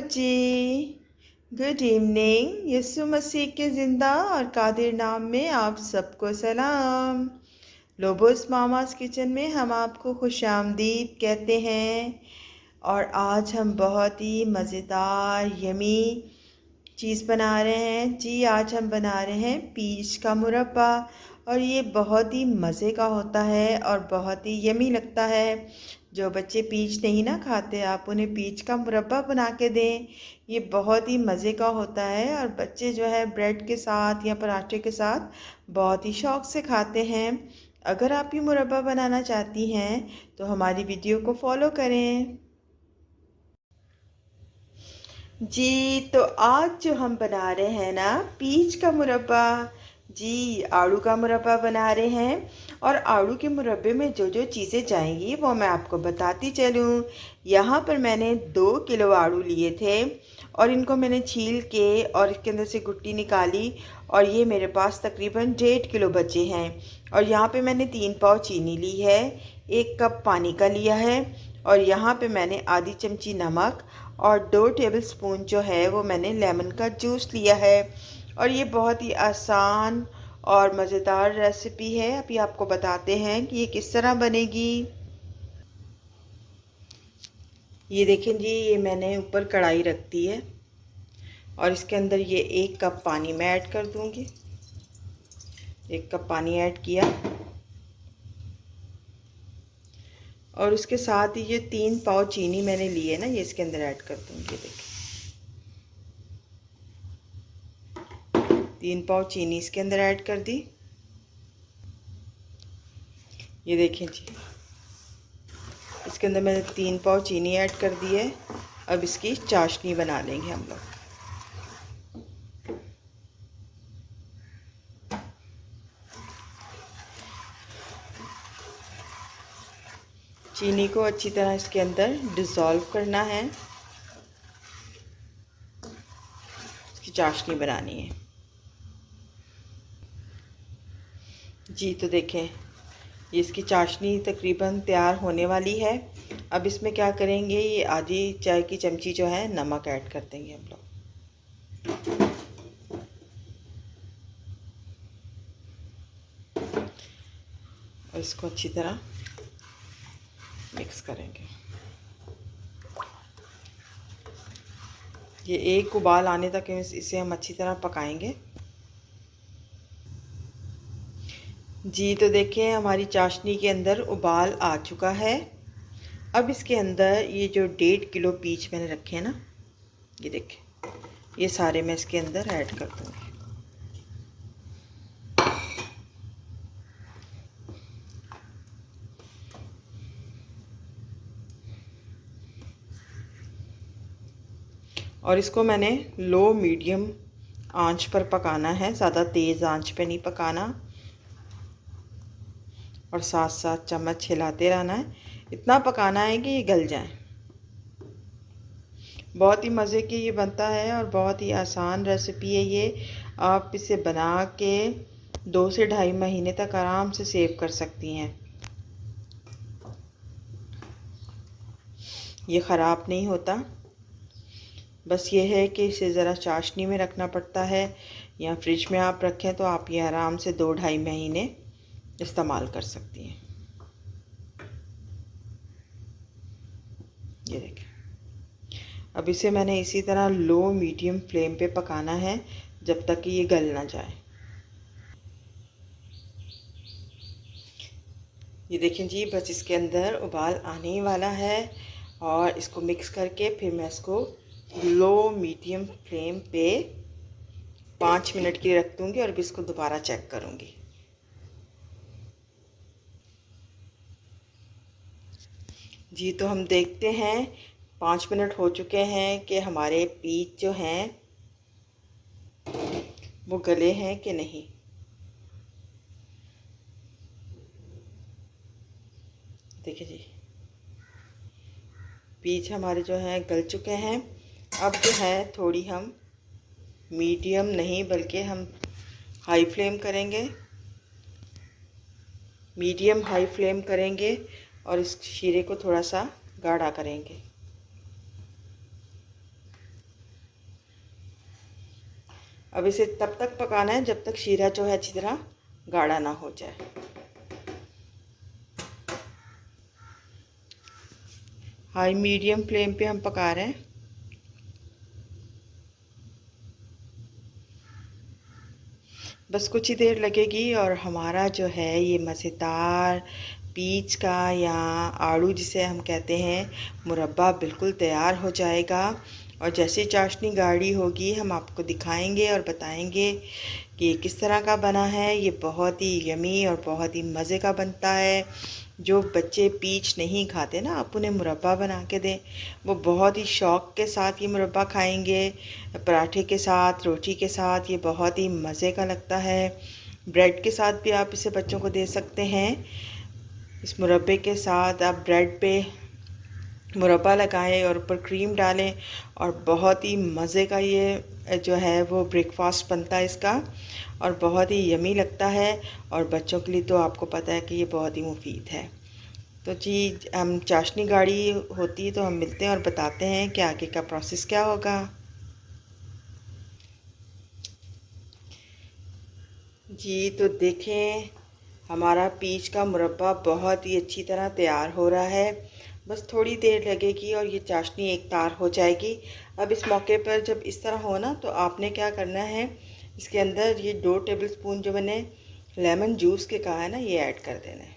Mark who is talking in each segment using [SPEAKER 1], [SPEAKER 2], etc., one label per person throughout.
[SPEAKER 1] बच्ची, good evening. यीशु मसीह के ज़िंदा और कादिर नाम में आप सबको सलाम। लोबोस मामास किचन में हम आपको खुशामदीद कहते हैं। और आज हम बहुत ही मज़ेदार यमी चीज़ बना रहे हैं जी। आज हम बना रहे हैं पीच का मुरब्बा, और ये बहुत ही मज़े का होता है और बहुत ही यमी लगता है। जो बच्चे पीच नहीं ना खाते, आप उन्हें पीच का मुरब्बा बना के दें। ये बहुत ही मज़े का होता है और बच्चे जो है ब्रेड के साथ या पराठे के साथ बहुत ही शौक़ से खाते हैं। अगर आप ये मुरब्बा बनाना चाहती हैं तो हमारी वीडियो को फॉलो करें जी। तो आज जो हम बना रहे हैं ना पीच का मुरब्बा जी, आड़ू का मुरब्बा बना रहे हैं। और आड़ू के मुरब्बे में जो जो चीज़ें जाएंगी वो मैं आपको बताती चलूँ। यहाँ पर मैंने 2 किलो आड़ू लिए थे और इनको मैंने छील के और इसके अंदर से गुट्टी निकाली, और ये मेरे पास तकरीबन 1.5 किलो बचे हैं। और यहाँ पे मैंने 3 पाव चीनी ली है, 1 कप पानी का लिया है, और यहाँ पे मैंने आधी चमची नमक और 2 टेबलस्पून जो है वो मैंने लेमन का जूस लिया है। और ये बहुत ही आसान और मज़ेदार रेसिपी है। अभी आपको बताते हैं कि ये किस तरह बनेगी। ये देखें जी, ये मैंने ऊपर कढ़ाई रख दी है और इसके अंदर ये 1 कप पानी मैं ऐड कर दूंगी। 1 कप पानी ऐड किया और उसके साथ ही ये 3 पाव चीनी मैंने ली है ना, ये इसके अंदर ऐड कर दूंगी। देखिए 3 पाव चीनी इसके अंदर ऐड कर दी। ये देखें जी, इसके अंदर मैंने 3 पाव चीनी ऐड कर दी है। अब इसकी चाशनी बना लेंगे हम लोग। चीनी को अच्छी तरह इसके अंदर डिज़ोल्व करना है, इसकी चाशनी बनानी है जी। तो देखें, ये इसकी चाशनी तकरीबन तैयार होने वाली है। अब इसमें क्या करेंगे, ये आधी चाय की चमची जो है नमक ऐड कर देंगे हम लोग। और इसको अच्छी तरह मिक्स करेंगे। ये एक उबाल आने तक इसे हम अच्छी तरह पकाएंगे जी। तो देखें, हमारी चाशनी के अंदर उबाल आ चुका है। अब इसके अंदर ये जो 1.5 किलो पीच मैंने रखे हैं ना, ये देखें, ये सारे मैं इसके अंदर ऐड कर दूँगी। और इसको मैंने लो मीडियम आंच पर पकाना है, ज़्यादा तेज़ आंच पे नहीं पकाना, और साथ साथ चम्मच हिलाते रहना है। इतना पकाना है कि ये गल जाए। बहुत ही मज़े की ये बनता है और बहुत ही आसान रेसिपी है ये। आप इसे बना के 2 से 2.5 महीने तक आराम से सेव कर सकती हैं। ये ख़राब नहीं होता। बस ये है कि इसे ज़रा चाशनी में रखना पड़ता है, या फ्रिज में आप रखें तो आप ये आराम से 2-2.5 महीने इस्तेमाल कर सकती हैं। ये देखें, अब इसे मैंने इसी तरह लो मीडियम फ्लेम पे पकाना है जब तक कि ये गल ना जाए। ये देखें जी, बस इसके अंदर उबाल आने ही वाला है, और इसको मिक्स करके फिर मैं इसको लो मीडियम फ्लेम पे 5 मिनट के लिए रख दूँगी और फिर इसको दोबारा चेक करूँगी। जी, तो हम देखते हैं 5 मिनट हो चुके हैं कि हमारे पीच जो हैं वो गले हैं कि नहीं। देखिए जी, पीच हमारे जो हैं गल चुके हैं। अब जो है थोड़ी हम मीडियम नहीं बल्कि हम हाई फ्लेम करेंगे, मीडियम हाई फ्लेम करेंगे और इस शीरे को थोड़ा सा गाढ़ा करेंगे। अब इसे तब तक पकाना है जब तक शीरा जो है अच्छी तरह गाढ़ा ना हो जाए। हाई मीडियम फ्लेम पे हम पका रहे हैं। बस कुछ ही देर लगेगी और हमारा जो है ये मज़ेदार पीच का या आड़ू जिसे हम कहते हैं मुरब्बा बिल्कुल तैयार हो जाएगा। और जैसे चाशनी गाढ़ी होगी हम आपको दिखाएंगे और बताएंगे कि ये किस तरह का बना है। ये बहुत ही यमी और बहुत ही मज़े का बनता है। जो बच्चे पीच नहीं खाते ना, आप उन्हें मुरब्बा बना के दें, वो बहुत ही शौक़ के साथ ये मुरब्बा खाएंगे। पराठे के साथ, रोटी के साथ ये बहुत ही मज़े का लगता है। ब्रेड के साथ भी आप इसे बच्चों को दे सकते हैं। इस मुरब्बे के साथ आप ब्रेड पे मुरब्बा लगाएं और ऊपर क्रीम डालें और बहुत ही मज़े का ये जो है वो ब्रेकफास्ट बनता है इसका, और बहुत ही यमी लगता है। और बच्चों के लिए तो आपको पता है कि ये बहुत ही मुफीद है। तो जी, हम चाशनी गाढ़ी होती है तो हम मिलते हैं और बताते हैं कि आगे का प्रोसेस क्या होगा। जी तो देखें, हमारा पीच का मुरब्बा बहुत ही अच्छी तरह तैयार हो रहा है। बस थोड़ी देर लगेगी और ये चाशनी एक तार हो जाएगी। अब इस मौके पर जब इस तरह हो ना, तो आपने क्या करना है, इसके अंदर ये 2 टेबलस्पून जो मैंने लेमन जूस के कहा है ना, ये ऐड कर देना है।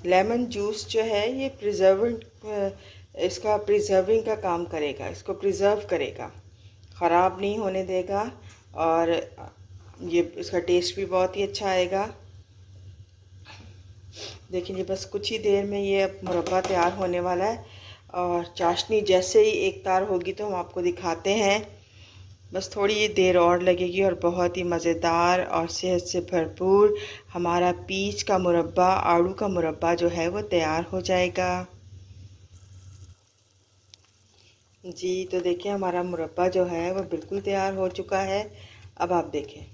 [SPEAKER 1] लेमन जूस जो है ये इसका प्रिजर्विंग का काम करेगा, इसको प्रिजर्व करेगा, ख़राब नहीं होने देगा और ये इसका टेस्ट भी बहुत ही अच्छा आएगा। देखिए जी, बस कुछ ही देर में ये अब मुरब्बा तैयार होने वाला है और चाशनी जैसे ही एक तार होगी तो हम आपको दिखाते हैं। बस थोड़ी ये देर और लगेगी और बहुत ही मज़ेदार और सेहत से भरपूर हमारा पीच का मुरब्बा, आड़ू का मुरब्बा जो है वो तैयार हो जाएगा। जी तो देखिए, हमारा मुरब्बा जो है वो बिल्कुल तैयार हो चुका है। अब आप देखें,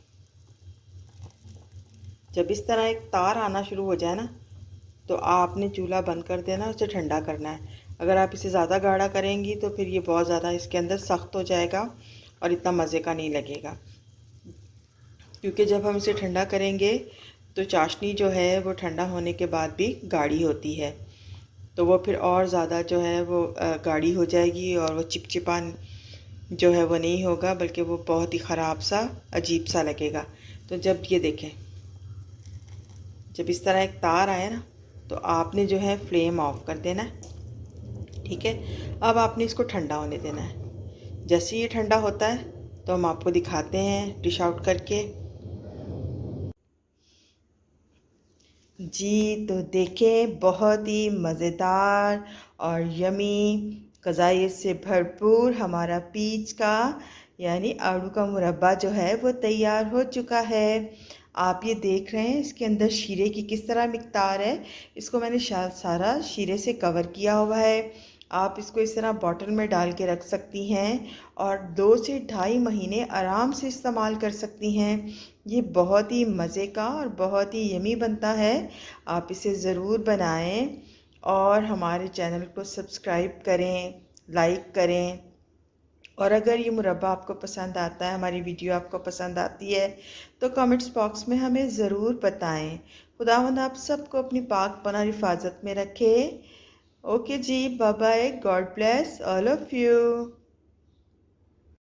[SPEAKER 1] जब इस तरह एक तार आना शुरू हो जाए ना, तो आपने चूल्हा बंद कर देना, उसे ठंडा करना है। अगर आप इसे ज़्यादा गाढ़ा करेंगी तो फिर ये बहुत ज़्यादा इसके अंदर सख्त हो जाएगा और इतना मज़े का नहीं लगेगा। क्योंकि जब हम इसे ठंडा करेंगे तो चाशनी जो है वो ठंडा होने के बाद भी गाढ़ी होती है, तो वो फिर और ज़्यादा जो है वो गाढ़ी हो जाएगी और वो चिपचिपान जो है वो नहीं होगा, बल्कि वो बहुत ही ख़राब सा, अजीब सा लगेगा। तो जब ये देखें, जब इस तरह एक तार आए ना, तो आपने जो है फ्लेम ऑफ कर देना है। ठीक है, अब आपने इसको ठंडा होने देना है। जैसे ये ठंडा होता है तो हम आपको दिखाते हैं डिश आउट करके। जी तो देखें, बहुत ही मज़ेदार और यमी ग़ज़ाइयत से भरपूर हमारा पीच का यानी आड़ू का मुरब्बा जो है वो तैयार हो चुका है। आप ये देख रहे हैं इसके अंदर शीरे की किस तरह मिक़दार है। इसको मैंने सारा शीरे से कवर किया हुआ है। आप इसको इस तरह बॉटल में डाल के रख सकती हैं और 2 से ढाई महीने आराम से इस्तेमाल कर सकती हैं। ये बहुत ही मज़े का और बहुत ही यमी बनता है। आप इसे ज़रूर बनाएं और हमारे चैनल को सब्सक्राइब करें, लाइक करें। और अगर ये मुरब्बा आपको पसंद आता है, हमारी वीडियो आपको पसंद आती है, तो कमेंट्स बॉक्स में हमें ज़रूर बताएं। खुदावंद आप सबको अपनी पाक पनाह हिफाजत में रखे। ओके जी, bye bye, God bless all of you.